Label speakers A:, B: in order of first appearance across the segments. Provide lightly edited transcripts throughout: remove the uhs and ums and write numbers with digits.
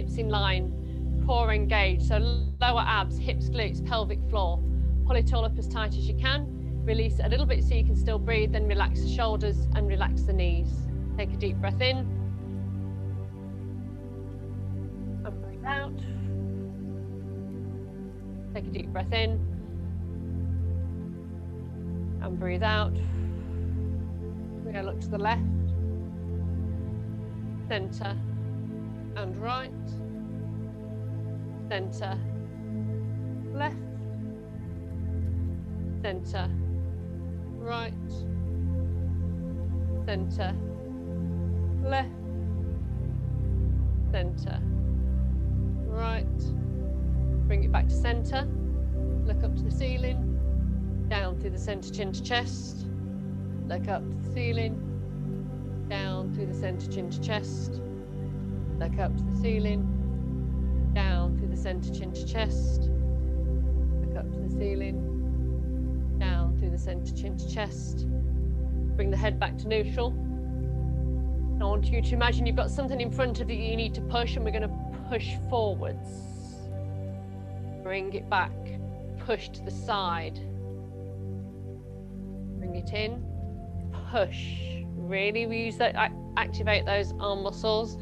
A: hips in line, core engaged. So lower abs, hips, glutes, pelvic floor. Pull it all up as tight as you can. Release it a little bit so you can still breathe, then relax the shoulders and relax the knees. Take a deep breath in. And breathe out. Take a deep breath in. And breathe out. We're going to look to the left, center, and right. Center, left, center, right, center, left, center, right. Bring it back to center. Look up to the ceiling. Down through the center, chin to chest. Look up to the ceiling. Down through the center, chin to chest. Look up to the ceiling. Down through the center, chin to chest. Look up to the ceiling. Down through the center, chin to chest. Bring the head back to neutral. I want you to imagine you've got something in front of you you need to push, and we're going to push forwards. Bring it back. Push to the side. Bring it in. Push. Really use that, activate those arm muscles.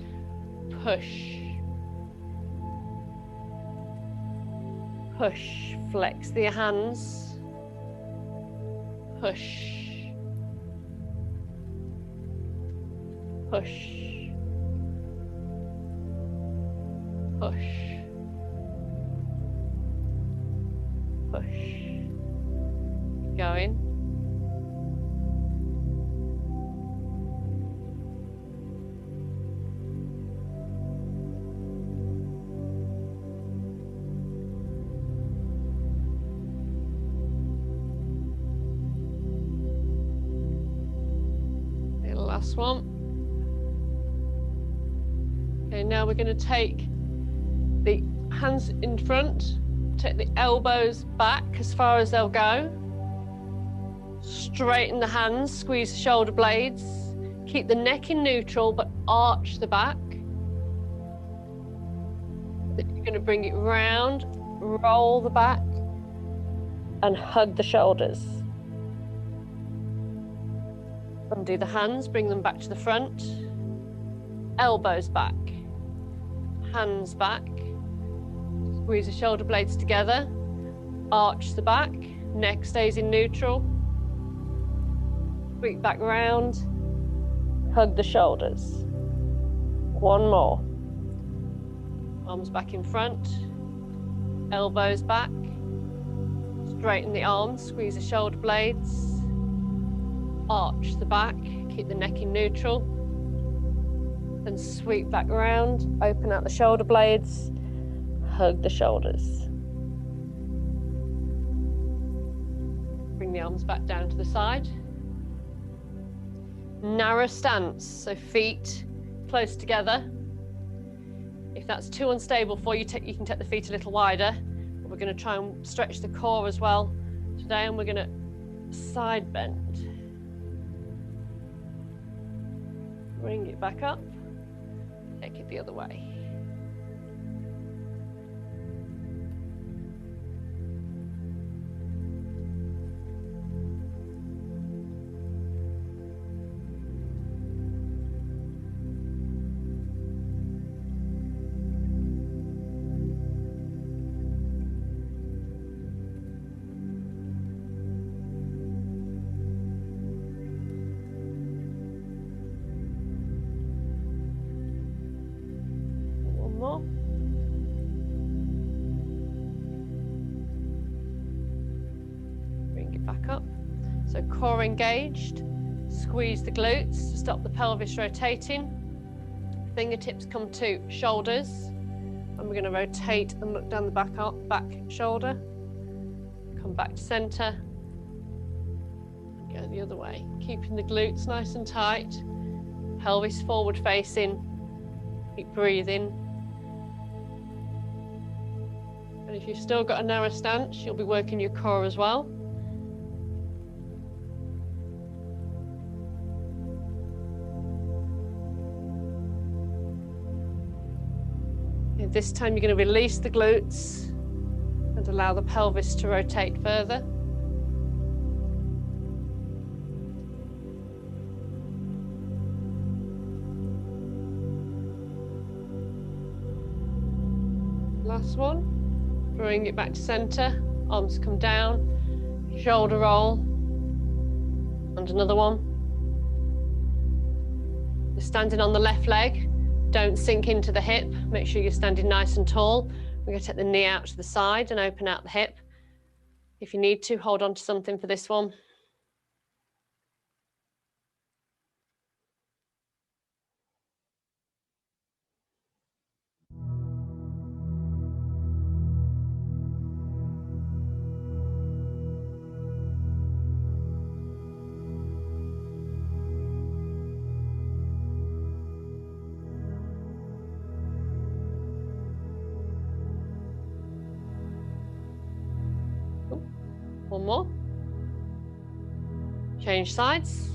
A: Push. Push. Flex the hands. Push. Push. Push. Push. Keep going. Okay, last one. Okay, now we're going to take the hands in front. Take the elbows back as far as they'll go. Straighten the hands, squeeze the shoulder blades. Keep the neck in neutral, but arch the back. Then you're going to bring it round, roll the back, and hug the shoulders. Undo the hands, bring them back to the front. Elbows back, hands back. Squeeze the shoulder blades together, arch the back, neck stays in neutral. Sweep back round, hug the shoulders. One more. Arms back in front, elbows back. Straighten the arms, squeeze the shoulder blades. Arch the back, keep the neck in neutral. Then sweep back round, open out the shoulder blades. Hug the shoulders. Bring the arms back down to the side. Narrow stance, so feet close together. If that's too unstable for you, you can take the feet a little wider. But we're going to try and stretch the core as well today, and we're going to side bend. Bring it back up. Take it the other way. More. Bring it back up. So core engaged. Squeeze the glutes to stop the pelvis rotating. Fingertips come to shoulders. And we're going to rotate and look down the back shoulder. Come back to center. Go the other way. Keeping the glutes nice and tight. Pelvis forward facing. Keep breathing. And if you've still got a narrow stance, you'll be working your core as well. This time you're going to release the glutes and allow the pelvis to rotate further. Last one. Bring it back to center. Arms come down. Shoulder roll. And another one. You're standing on the left leg. Don't sink into the hip. Make sure you're standing nice and tall. We're going to take the knee out to the side and open out the hip. If you need to, hold on to something for this one. One more. Change sides.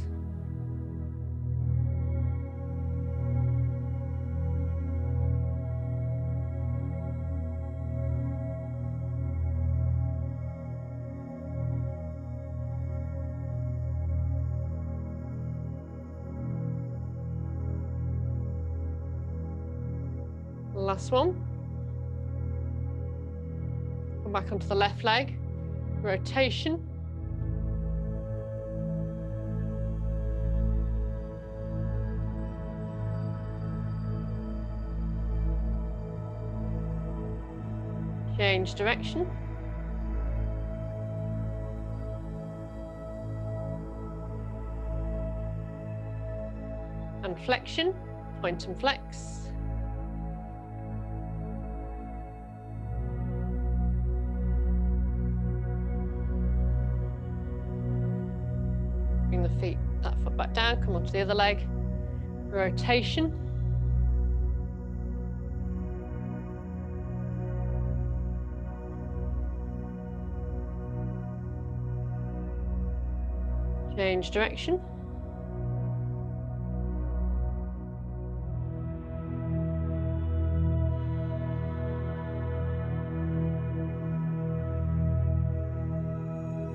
A: Last one. Come back onto the left leg. Rotation. Change direction. And flexion, point and flex. Bring the feet, that foot back down, come onto the other leg. Rotation. Change direction.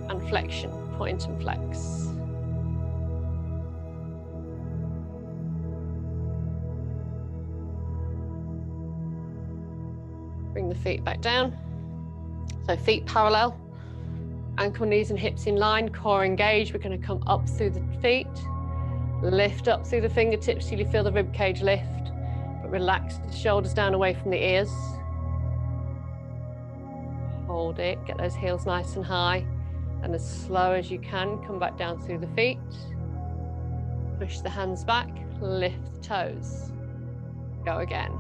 A: And flexion, point and flex. Bring the feet back down. So feet parallel. Ankle, knees and hips in line, core engaged. We're going to come up through the feet, lift up through the fingertips till you feel the rib cage lift, but relax the shoulders down away from the ears. Hold it, get those heels nice and high, and as slow as you can, come back down through the feet. Push the hands back, lift the toes. Go again.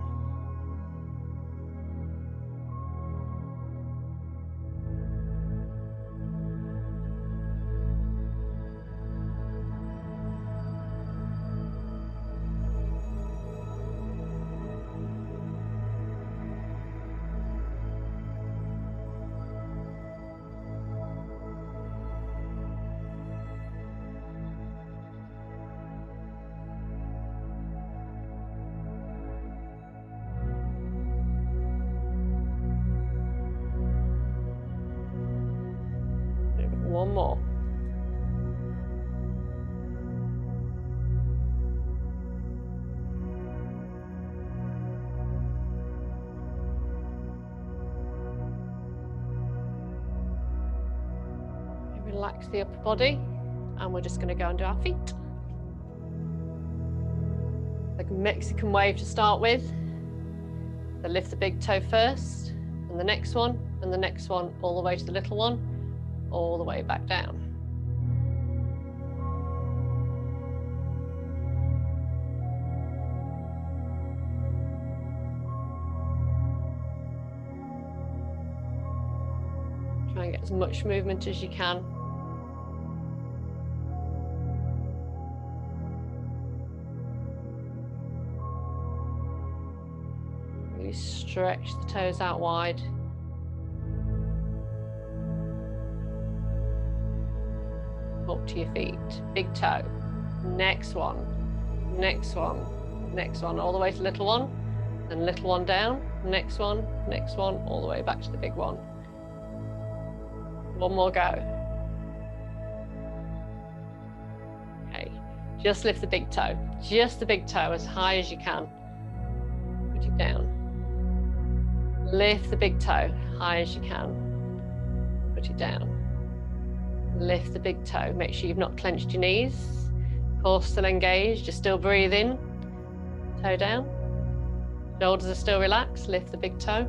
A: One more. Relax the upper body, and we're just going to go and do our feet. Like a Mexican wave to start with. So lift the big toe first, and the next one, and the next one, all the way to the little one, all the way back down. Try and get as much movement as you can. Really stretch the toes out wide. Up to your feet, big toe, next one, next one, next one, all the way to little one, Then little one down, next one, all the way back to the big one. One more go. Okay, just lift the big toe. Just the big toe as high as you can. Put it down. Lift the big toe, high as you can. Put it down. Lift the big toe. Make sure you've not clenched your knees. Core still engaged, you're still breathing. Toe down. Shoulders are still relaxed. Lift the big toe.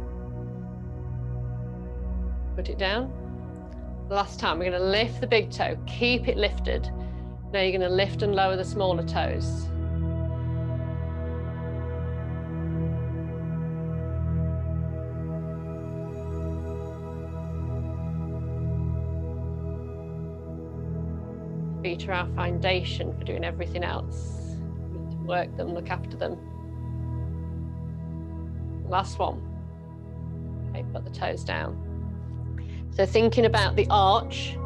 A: Put it down. Last time, we're going to lift the big toe. Keep it lifted. Now you're going to lift and lower the smaller toes. Feet are our foundation for doing everything else. We need to work them, look after them. Last one. Okay, put the toes down. So thinking about the arch,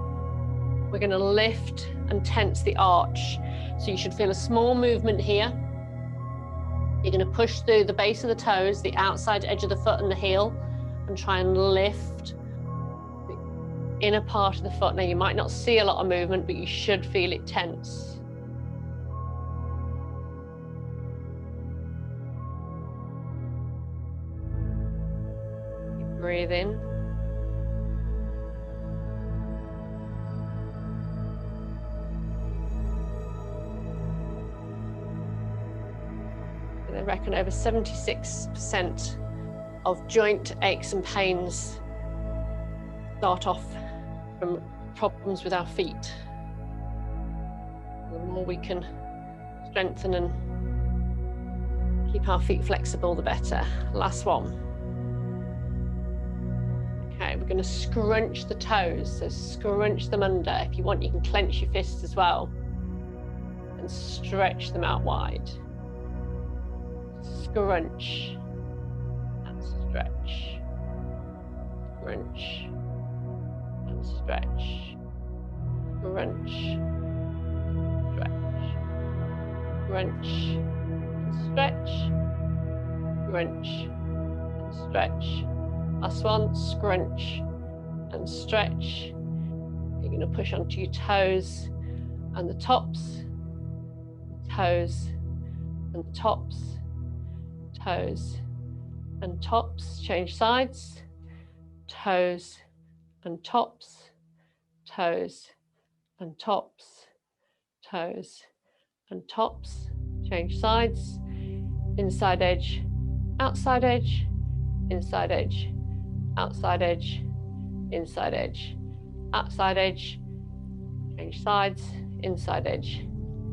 A: we're going to lift and tense the arch. So you should feel a small movement here. You're going to push through the base of the toes, the outside edge of the foot and the heel, and try and lift the inner part of the foot. Now you might not see a lot of movement, but you should feel it tense. Breathe in. They reckon over 76% of joint aches and pains start off from problems with our feet. The more we can strengthen and keep our feet flexible, the better. Last one. Okay, we're going to scrunch the toes, so scrunch them under. If you want, you can clench your fists as well and stretch them out wide. Scrunch and stretch. Scrunch and stretch. Scrunch, stretch. Scrunch and stretch. Scrunch and stretch. Last one, scrunch and stretch. You're going to push onto your toes and the tops, toes and the tops, toes and tops. Change sides, toes and tops, toes and tops, toes and tops. Change sides, inside edge, outside edge, inside edge, outside edge, inside edge, outside edge. Change sides, inside edge,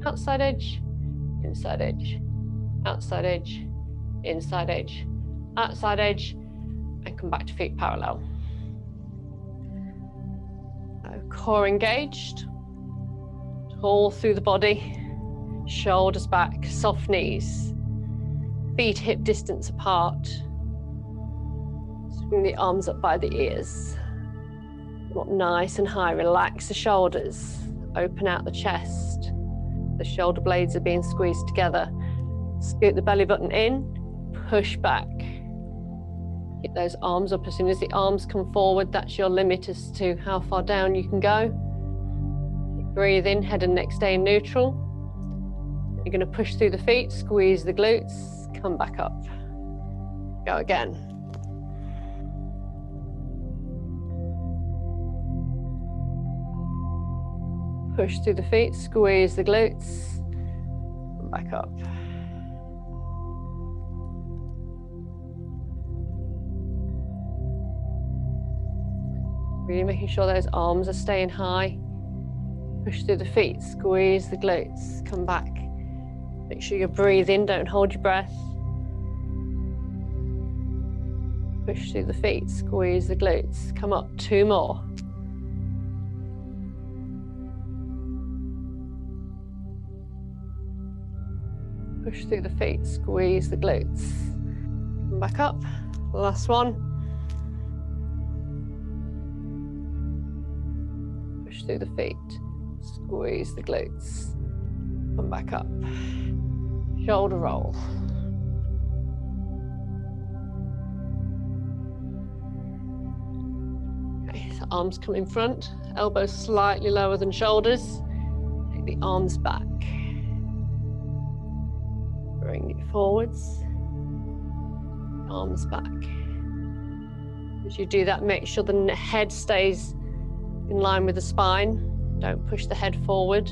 A: outside edge, inside edge, outside edge, inside edge, outside edge, and come back to feet parallel. So core engaged, all through the body, shoulders back, soft knees, feet hip distance apart. Swing the arms up by the ears. Up nice and high, relax the shoulders, open out the chest. The shoulder blades are being squeezed together. Scoot the belly button in, push back. Get those arms up. As soon as the arms come forward, that's your limit as to how far down you can go. Breathe in, head and neck stay in neutral. You're going to push through the feet, squeeze the glutes, come back up. Go again. Push through the feet, squeeze the glutes, come back up. Really making sure those arms are staying high. Push through the feet, squeeze the glutes, come back. Make sure you breathe in, don't hold your breath. Push through the feet, squeeze the glutes, come up, 2 more. Push through the feet, squeeze the glutes. Come back up, last one. Push through the feet, squeeze the glutes. Come back up. Shoulder roll. arms come in front, elbows slightly lower than shoulders. Take the arms back. Bring it forwards. Arms back. As you do that, make sure the head stays in line with the spine. Don't push the head forward.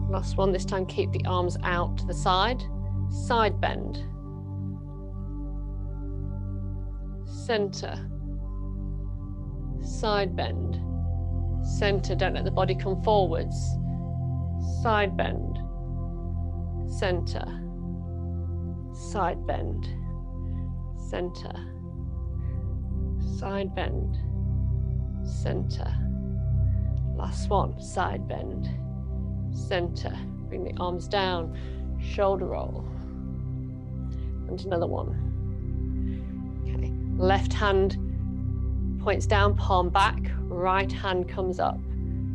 A: Last one, this time keep the arms out to the side. Side bend. Center. Side bend. Center, don't let the body come forwards. Side bend. Center. Side bend. Center. Side bend. Center. Last one, side bend. Center. Bring the arms down, shoulder roll. And another one. Okay, left hand points down, palm back, right hand comes up.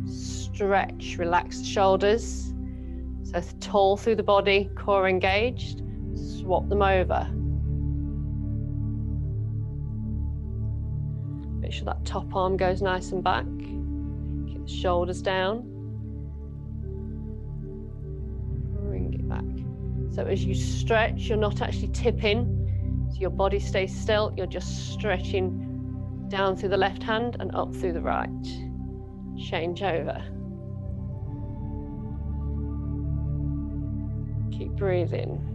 A: Stretch, relax the shoulders. So tall through the body, core engaged. Swap them over. Make sure that top arm goes nice and back. Keep the shoulders down. So as you stretch, you're not actually tipping, so your body stays still, you're just stretching down through the left hand and up through the right. Change over. Keep breathing.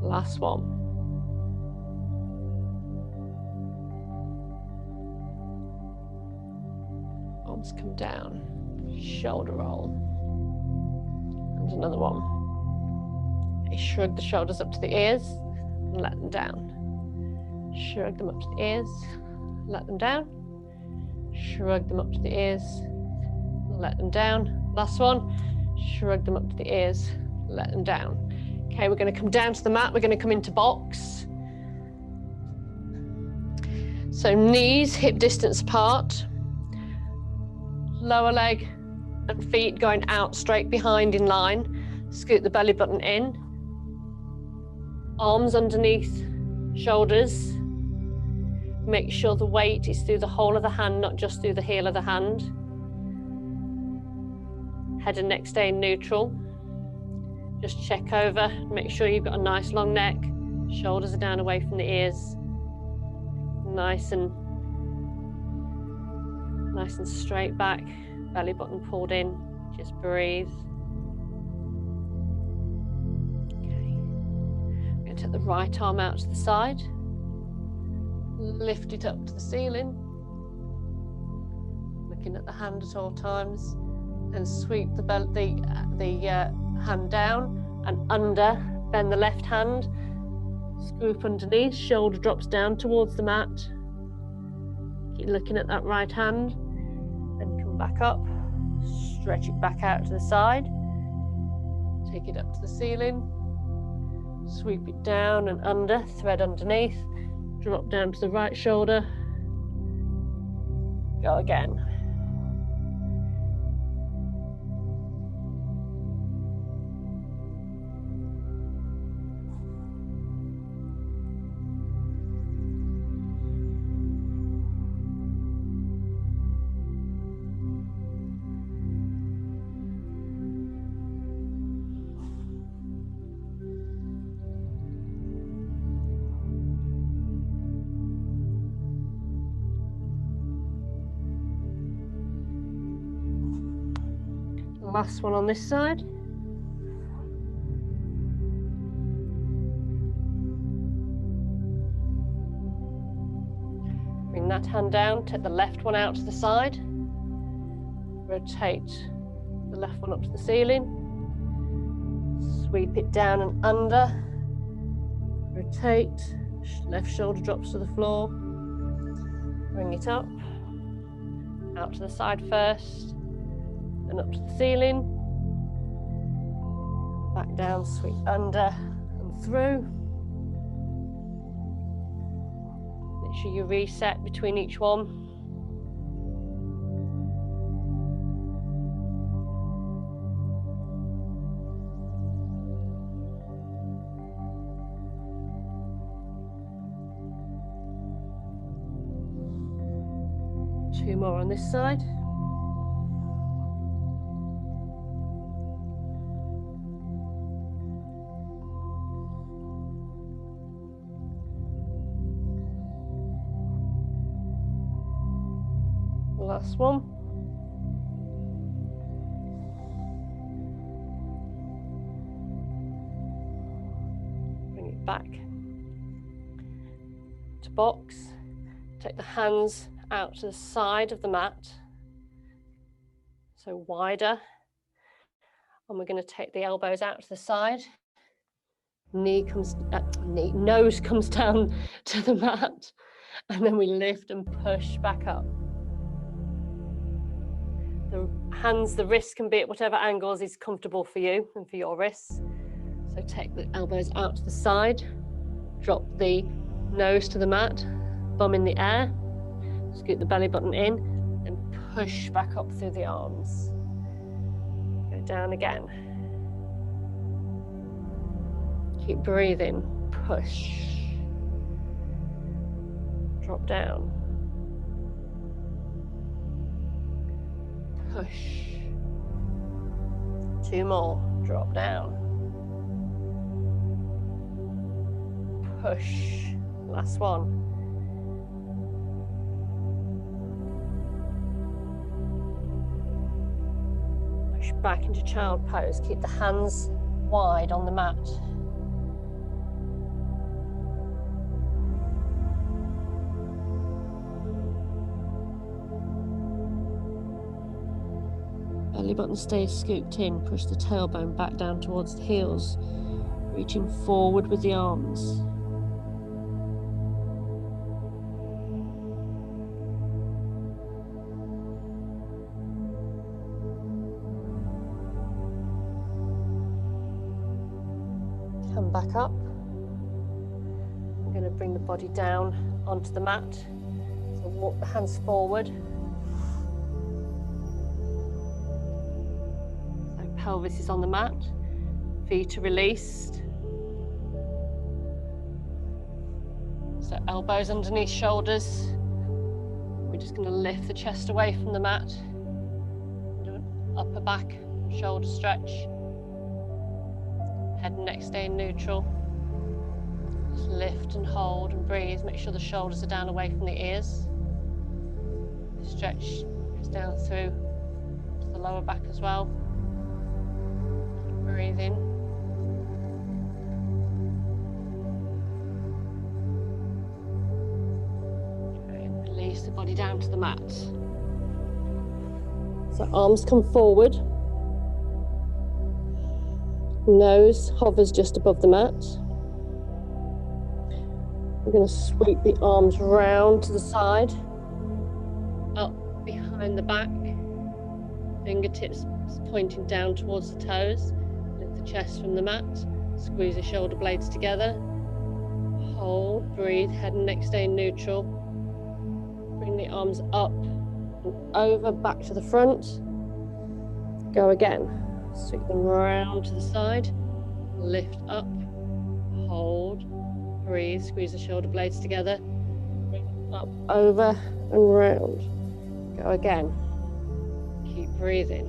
A: Last one. Arms come down, shoulder roll. And another one. Okay, shrug the shoulders up to the ears and let them down. Shrug them up to the ears, let them down. Shrug them up to the ears, let them down. Last one. Shrug them up to the ears, let them down. Okay, we're going to come down to the mat. We're going to come into box. So knees hip distance apart. Lower leg and feet going out straight behind in line. Scoot the belly button in. Arms underneath shoulders. Make sure the weight is through the whole of the hand, not just through the heel of the hand. Head and neck stay in neutral. Just check over, make sure you've got a nice long neck. Shoulders are down away from the ears. Nice and straight back. Belly button pulled in. Just breathe. Okay. I'm going to take the right arm out to the side. Lift it up to the ceiling. Looking at the hand at all times. And sweep the hand down and under, bend the left hand, scoop underneath, shoulder drops down towards the mat. Keep looking at that right hand, then come back up, stretch it back out to the side, take it up to the ceiling, sweep it down and under, thread underneath, drop down to the right shoulder, go again. Last one on this side. Bring that hand down, take the left one out to the side. Rotate the left one up to the ceiling. Sweep it down and under. Rotate, left shoulder drops to the floor. Bring it up, out to the side first, then up to the ceiling. Back down, sweep under and through. Make sure you reset between each one. Two more on this side. Last one. Bring it back to box. Take the hands out to the side of the mat, so wider, and we're going to take the elbows out to the side. Nose comes down to the mat, and then we lift and push back up. The hands, the wrists can be at whatever angles is comfortable for you and for your wrists. So take the elbows out to the side, drop the nose to the mat, bum in the air, scoot the belly button in, and push back up through the arms. Go down again. Keep breathing, push. Drop down. Push. Two more, drop down. Push. Last one. Push back into child pose. Keep the hands wide on the mat. Belly button stays scooped in. Push the tailbone back down towards the heels. Reaching forward with the arms. Come back up. I'm going to bring the body down onto the mat. So walk the hands forward. So pelvis is on the mat. Feet are released. So elbows underneath shoulders. We're just going to lift the chest away from the mat. Do an upper back shoulder stretch. Head and neck staying neutral. Just lift and hold and breathe. Make sure the shoulders are down away from the ears. Stretch goes down through to the lower back as well. Keep breathing. Okay, and release the body down to the mat. So arms come forward. Nose hovers just above the mat. We're going to sweep the arms round to the side, up behind the back, fingertips pointing down towards the toes. Lift the chest from the mat, squeeze the shoulder blades together. Hold, breathe, head and neck staying neutral. Bring the arms up and over, back to the front. Go again. Sweep them round to the side, lift up, hold, breathe, squeeze the shoulder blades together, bring them up, over and round. Go again. Keep breathing.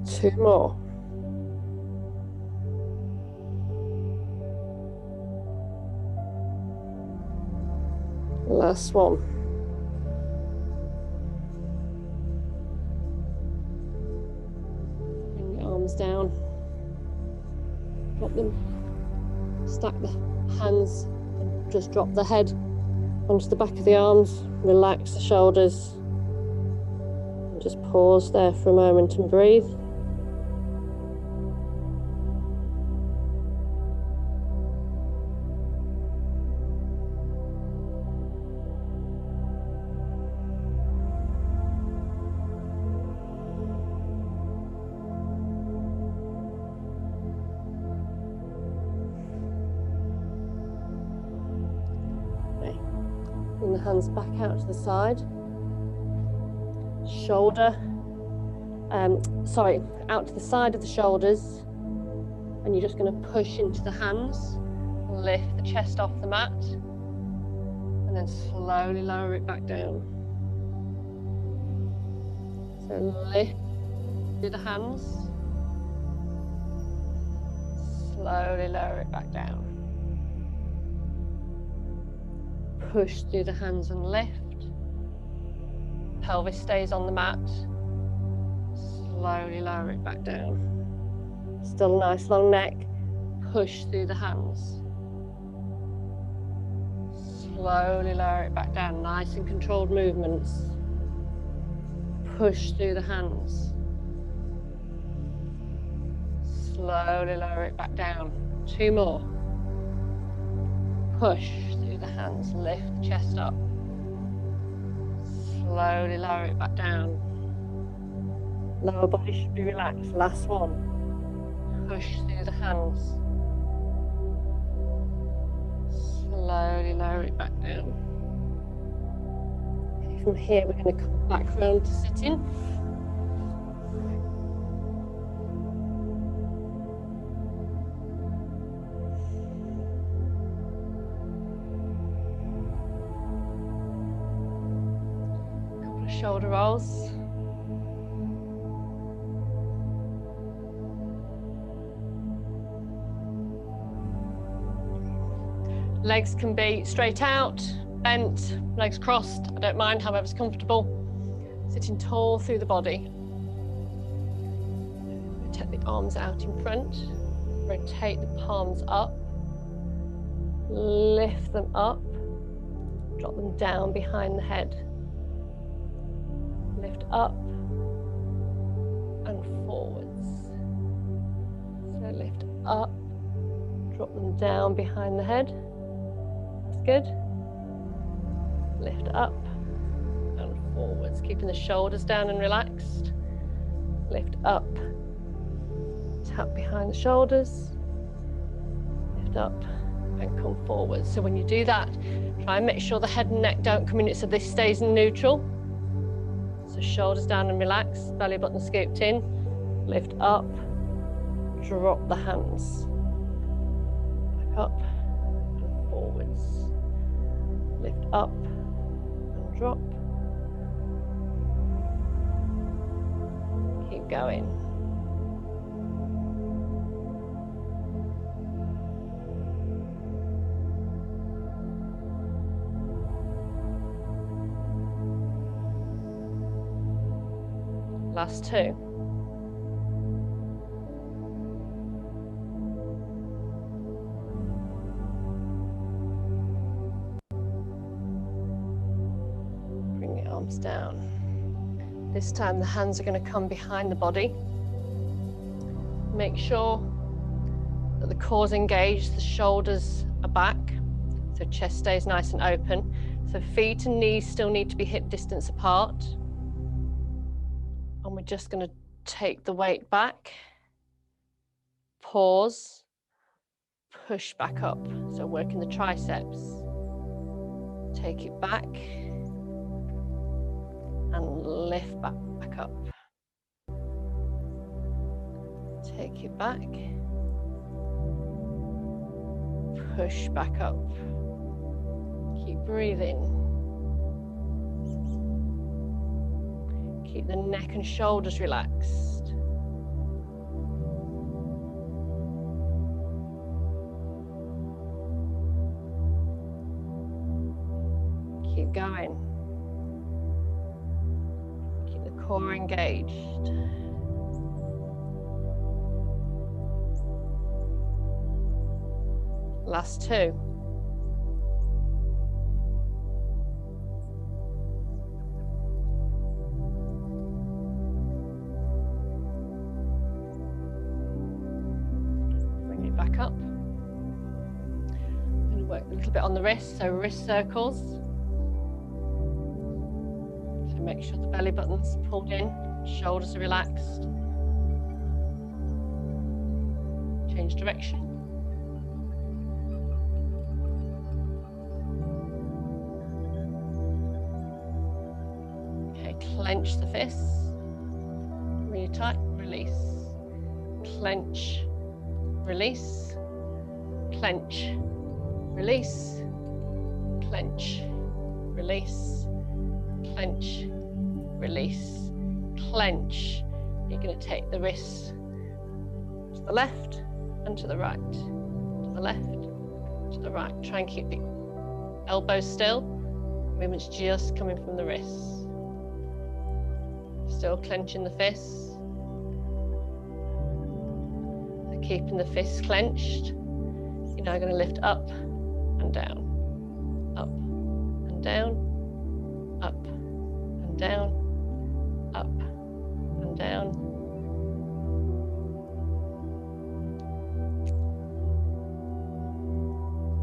A: Two more. Last one. Bring the arms down. Drop them. Stack the hands and just drop the head onto the back of the arms, relax the shoulders, and just pause there for a moment and breathe. Bring the hands back out to the side. Out to the side of the shoulders. And you're just going to push into the hands. Lift the chest off the mat. And then slowly lower it back down. So lift through the hands. Slowly lower it back down. Push through the hands and lift. Pelvis stays on the mat. Slowly lower it back down. Still a nice long neck. Push through the hands. Slowly lower it back down. Nice and controlled movements. Push through the hands. Slowly lower it back down. 2 more. Push through the hands. Lift the chest up. Slowly lower it back down. Lower body should be relaxed. Last one. Push through the hands. Slowly lower it back down. Okay, from here we're going to come back round to sitting. Couple of shoulder rolls. Legs can be straight out, bent, legs crossed. I don't mind, however's comfortable. Sitting tall through the body. Take the arms out in front. Rotate the palms up. Lift them up. Drop them down behind the head. Lift up and forwards. So lift up. Drop them down behind the head. Good. Lift up and forwards, keeping the shoulders down and relaxed. Lift up, tap behind the shoulders, lift up and come forwards. So when you do that, try and make sure the head and neck don't come in, so this stays in neutral. So shoulders down and relaxed, belly button scooped in, lift up, drop the hands, back up and forwards. Lift up and drop. Keep going. Last 2. Down. This time the hands are going to come behind the body. Make sure that the core's engaged, the shoulders are back, so chest stays nice and open. So feet and knees still need to be hip distance apart. And we're just going to take the weight back, pause, push back up. So working the triceps. Take it back. And lift back up. Take it back. Push back up. Keep breathing. Keep the neck and shoulders relaxed. Keep going. Core engaged. Last 2. Work a little bit on the wrist, so wrist circles. So make sure the belly button's pulled in, shoulders are relaxed. Change direction. Okay, clench the fists. Really tight, release. Clench, release. Clench, release. Clench, release. Clench, release. Clench. You're going to take the wrists to the left and to the right, to the left, to the right. Try and keep the elbows still. Movement's just coming from the wrists. Still clenching the fists. So keeping the fists clenched. You're now going to lift up and down, up and down, up and down, up and down.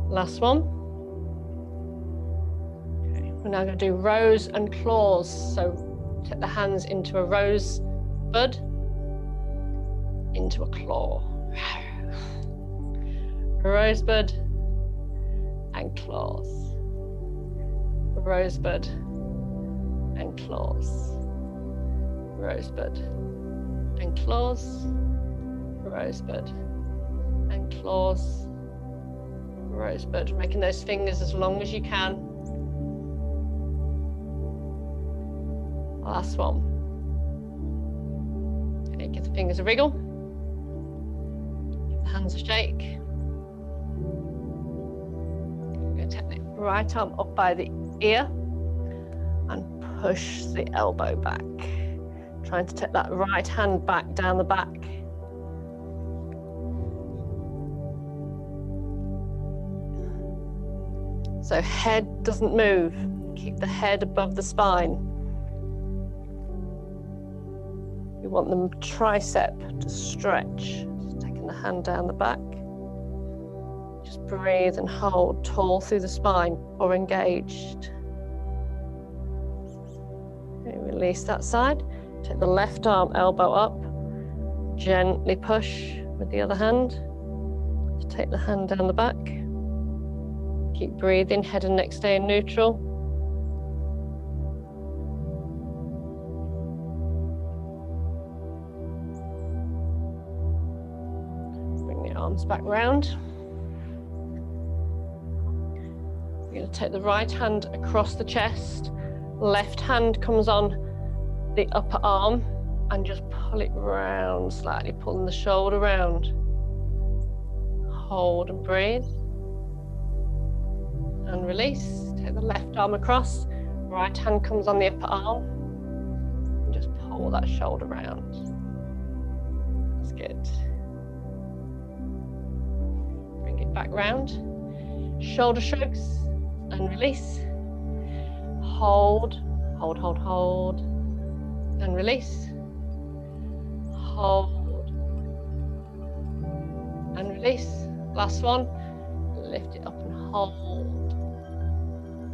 A: Last one. Okay, we're now going to do rows and claws. So take the hands into a rose bud, into a claw. Rosebud and claws. Rosebud and claws. Rosebud and claws. Rosebud and claws. Rosebud, making those fingers as long as you can. Last one. Okay, give the fingers a wriggle. Give the hands a shake. We're going to take the right arm up by the ear and push the elbow back. Trying to take that right hand back down the back. So head doesn't move. Keep the head above the spine. You want the tricep to stretch. Just taking the hand down the back. Just breathe and hold tall through the spine or engaged. Okay, release that side. Take the left arm, elbow up. Gently push with the other hand. Just take the hand down the back. Keep breathing, head and neck stay in neutral. Bring the arms back round. We're going to take the right hand across the chest. Left hand comes on the upper arm and just pull it round slightly, pulling the shoulder round. Hold and breathe. And release. Take the left arm across. Right hand comes on the upper arm. And just pull that shoulder round. That's good. Bring it back round. Shoulder shrugs and release. Hold, hold, hold, hold. And release. Hold. And release. Last one. Lift it up and hold.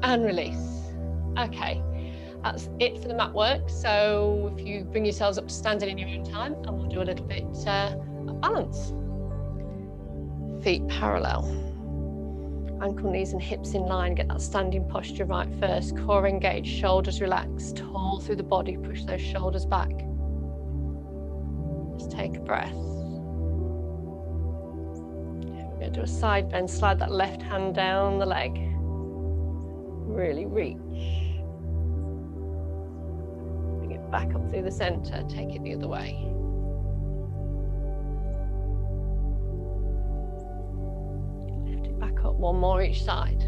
A: And release. Okay, that's it for the mat work. So if you bring yourselves up to standing in your own time, and we'll do a little bit of balance. Feet parallel. Ankle, knees and hips in line. Get that standing posture right first. Core engaged, shoulders relaxed, tall through the body. Push those shoulders back. Just take a breath. Okay, we're going to do a side bend. Slide that left hand down the leg. Really reach. Bring it back up through the center. Take it the other way. Lift it back up. One more each side.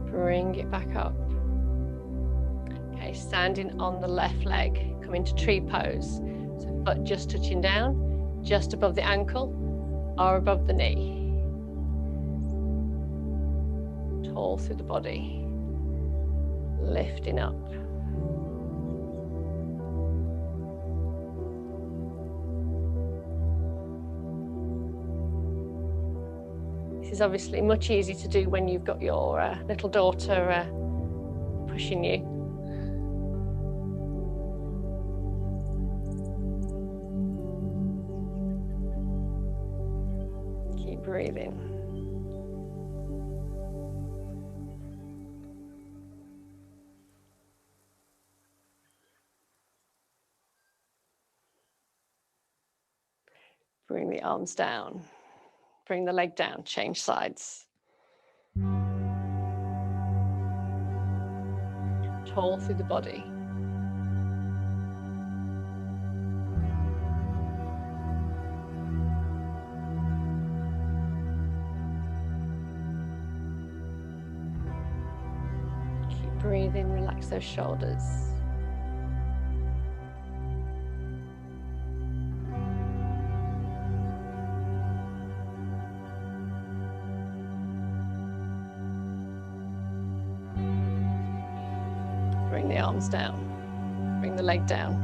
A: Bring it back up. Okay, standing on the left leg. Come into tree pose. So foot just touching down, just above the ankle or above the knee. Tall through the body. Lifting up. is obviously much easier to do when you've got your little daughter pushing you. Keep breathing. Bring the arms down. Bring the leg down, change sides. Tall through the body. Keep breathing, relax those shoulders. Bring the arms down, bring the leg down.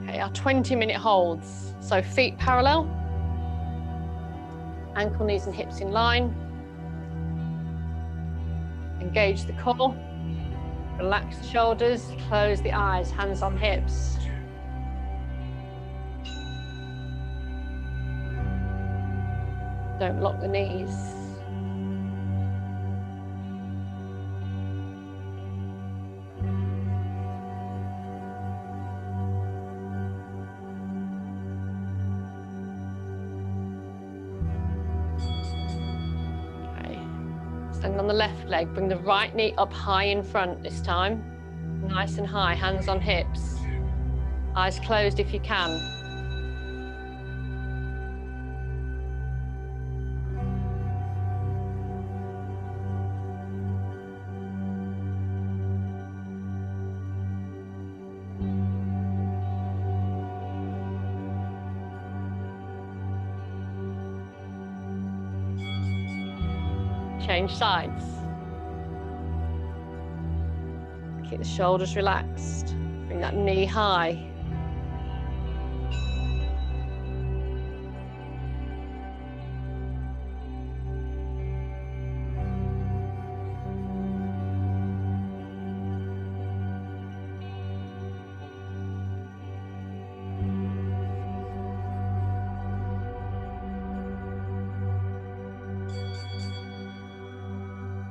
A: Okay, our 20-minute holds. So feet parallel, ankle, knees and hips in line. Engage the core, relax the shoulders, close the eyes, hands on hips. Don't lock the knees. Stand on the left leg, bring the right knee up high in front this time. Nice and high, hands on hips. Eyes closed if you can. Change sides. Keep the shoulders relaxed. Bring that knee high.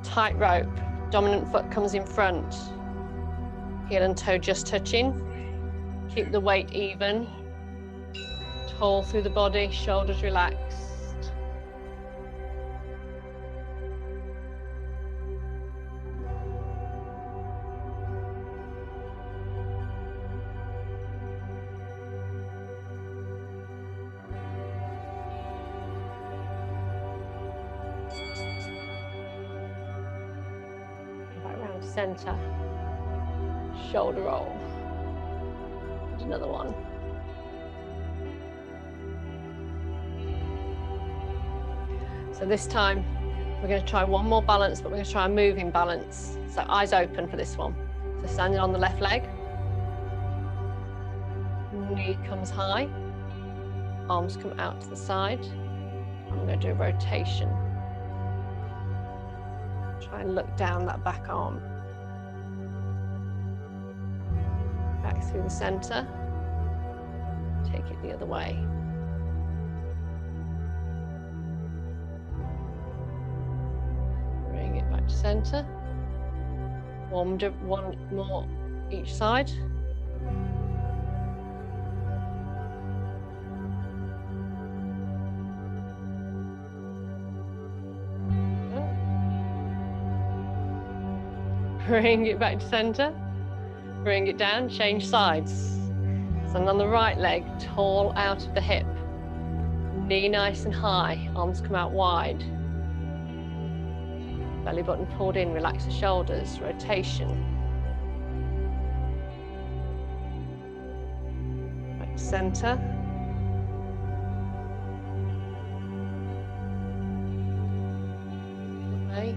A: Tight rope, dominant foot comes in front, heel and toe just touching, keep the weight even, tall through the body, shoulders relaxed. Center, shoulder roll, and another one. So this time we're going to try one more balance, but we're going to try a moving balance. So eyes open for this one. So standing on the left leg, knee comes high, arms come out to the side. I'm going to do a rotation. Try and look down that back arm. Back through the center, take it the other way. Bring it back to center. One more each side. Bring it back to center. Bring it down, change sides. Stand on the right leg, tall out of the hip. Knee nice and high, arms come out wide. Belly button pulled in, relax the shoulders, rotation. Back to center. Okay.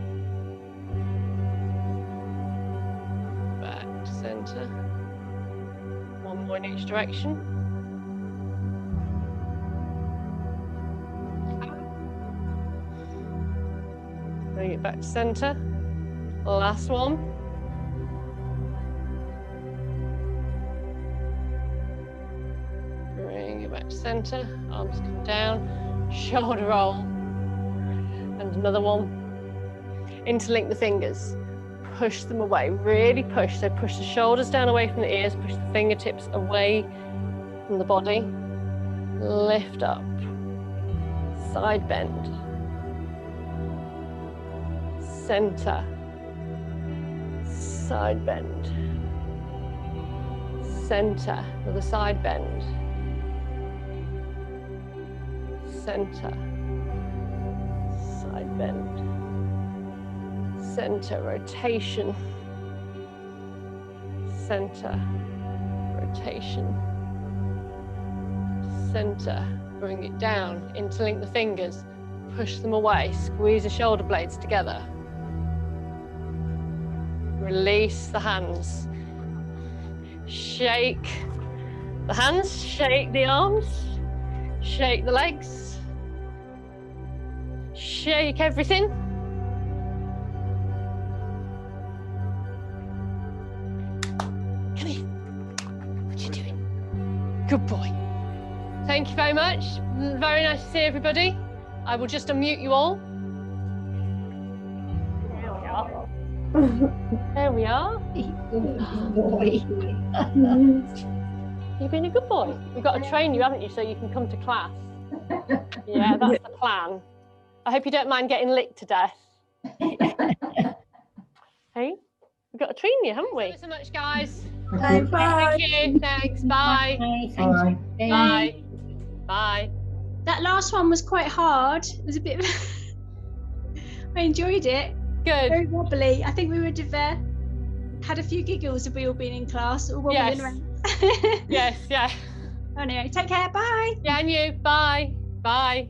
A: Center. One more in each direction. Bring it back to center. Last one. Bring it back to center. Arms come down. Shoulder roll. And another one. Interlink the fingers. Push them away. Really push. So push the shoulders down away from the ears. Push the fingertips away from the body. Lift up. Side bend. Center. Side bend. Center. Another side bend. Center. Side bend. Center. Rotation. Center. Rotation. Center. Bring it down. Interlink the fingers. Push them away. Squeeze the shoulder blades together. Release the hands. Shake the hands, shake the arms, shake the legs, shake everything. Come here. What are you doing? Good boy. Thank you very much. Very nice to see everybody. I will just unmute you all. There we are.
B: Good boy.
A: You've been a good boy. We've got to train you, haven't you, so you can come to class. Yeah, that's the plan. I hope you don't mind getting licked to death. Hey, we've got to train you, haven't we? Thank you so much, guys.
B: Bye. Bye.
A: Thank you. Thanks. Bye.
B: Bye.
A: Bye. Bye.
C: That last one was quite hard. It was a bit. I enjoyed it.
A: Good.
C: Very wobbly. I think we would have had a few giggles if we all been in class, all wobbling around.
A: Yes. Yeah.
C: Anyway, take care. Bye.
A: Yeah, and you. Bye. Bye.